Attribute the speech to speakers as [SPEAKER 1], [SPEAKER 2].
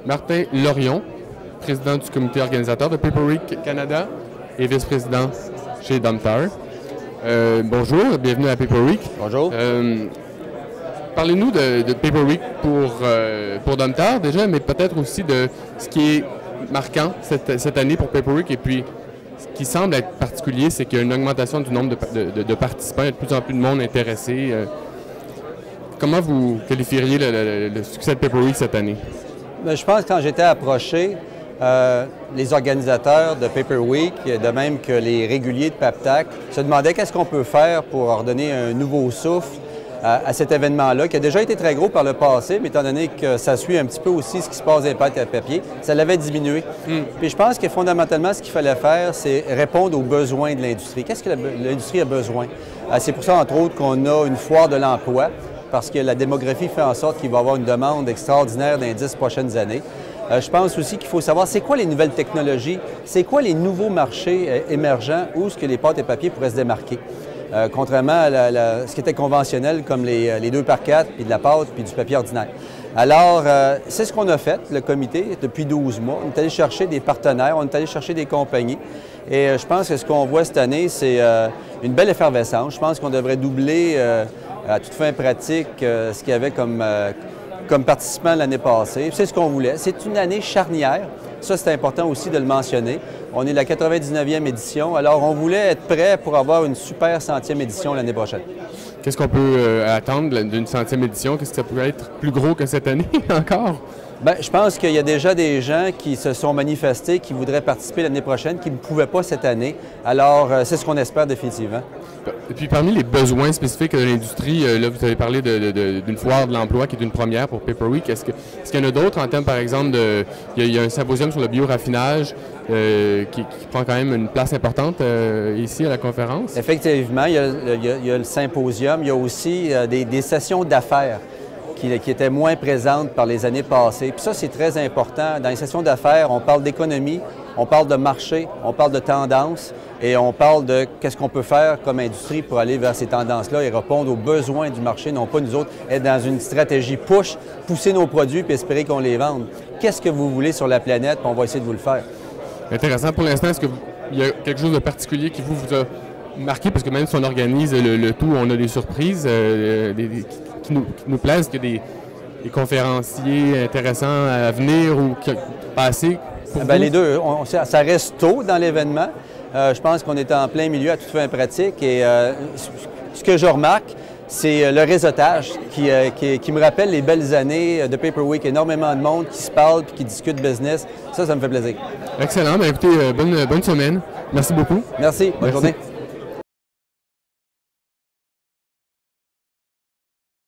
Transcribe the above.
[SPEAKER 1] Martin Lorion, président du comité organisateur de Paper Week Canada et vice-président chez Domtar. Bonjour, bienvenue à Paper Week.
[SPEAKER 2] Bonjour.
[SPEAKER 1] Parlez-nous de Paper Week pour Domtar déjà, mais peut-être aussi de ce qui est marquant cette année pour Paper Week. Et puis, ce qui semble être particulier, c'est qu'il y a une augmentation du nombre de participants. Il y a de plus en plus de monde intéressé. Comment vous qualifieriez le succès de Paper Week cette année?
[SPEAKER 2] Bien, je pense que quand j'étais approché, les organisateurs de Paper Week, de même que les réguliers de PAPTAC, se demandaient qu'est-ce qu'on peut faire pour leur donner un nouveau souffle à cet événement-là, qui a déjà été très gros par le passé, mais étant donné que ça suit un petit peu aussi ce qui se passe des pâtes à papier, ça l'avait diminué. Puis je pense que fondamentalement, ce qu'il fallait faire, c'est répondre aux besoins de l'industrie. Qu'est-ce que l'industrie a besoin? C'est pour ça, entre autres, qu'on a une foire de l'emploi, parce que la démographie fait en sorte qu'il va y avoir une demande extraordinaire dans les 10 prochaines années. Je pense aussi qu'il faut savoir c'est quoi les nouvelles technologies, c'est quoi les nouveaux marchés émergents où est-ce que les pâtes et papiers pourraient se démarquer. Contrairement à ce qui était conventionnel comme les 2x4, puis de la pâte, puis du papier ordinaire. Alors, c'est ce qu'on a fait, le comité, depuis 12 mois. On est allé chercher des partenaires, on est allé chercher des compagnies. Et je pense que ce qu'on voit cette année, c'est une belle effervescence. Je pense qu'on devrait doubler à toute fin pratique ce qu'il y avait comme participants l'année passée. C'est ce qu'on voulait. C'est une année charnière. Ça, c'est important aussi de le mentionner. On est la 99e édition, alors on voulait être prêt pour avoir une super 100e édition l'année prochaine.
[SPEAKER 1] Qu'est-ce qu'on peut attendre d'une 100e édition? Qu'est-ce que ça pourrait être plus gros que cette année encore?
[SPEAKER 2] Bien, je pense qu'il y a déjà des gens qui se sont manifestés, qui voudraient participer l'année prochaine, qui ne pouvaient pas cette année. Alors, c'est ce qu'on espère définitivement.
[SPEAKER 1] Et puis, parmi les besoins spécifiques de l'industrie, là, vous avez parlé d'une foire de l'emploi qui est une première pour Paper Week. Est-ce qu'il y en a d'autres en termes, par exemple, il y a un symposium sur le bioraffinage qui prend quand même une place importante ici à la conférence?
[SPEAKER 2] Effectivement, il y a le symposium. Il y a aussi des sessions d'affaires qui étaient moins présentes par les années passées. Puis ça, c'est très important. Dans les sessions d'affaires, on parle d'économie, on parle de marché, on parle de tendance et on parle de qu'est-ce qu'on peut faire comme industrie pour aller vers ces tendances-là et répondre aux besoins du marché, non pas nous autres être dans une stratégie push, pousser nos produits puis espérer qu'on les vende. Qu'est-ce que vous voulez sur la planète, puis on va essayer de vous le faire.
[SPEAKER 1] Intéressant. Pour l'instant, est-ce qu'il y a quelque chose de particulier qui vous a marqué? Parce que même si on organise le tout, on a des surprises qui nous plaisent, qu'il y a des conférenciers intéressants à venir ou passer.
[SPEAKER 2] Bien, les deux, ça reste tôt dans l'événement. Je pense qu'on est en plein milieu à toute fin pratique et ce que je remarque, c'est le réseautage qui me rappelle les belles années de Paper Week. Énormément de monde qui se parle et qui discute business. Ça me fait plaisir.
[SPEAKER 1] Excellent. Bien, écoutez, bonne semaine. Merci beaucoup.
[SPEAKER 2] Merci. Bonne journée.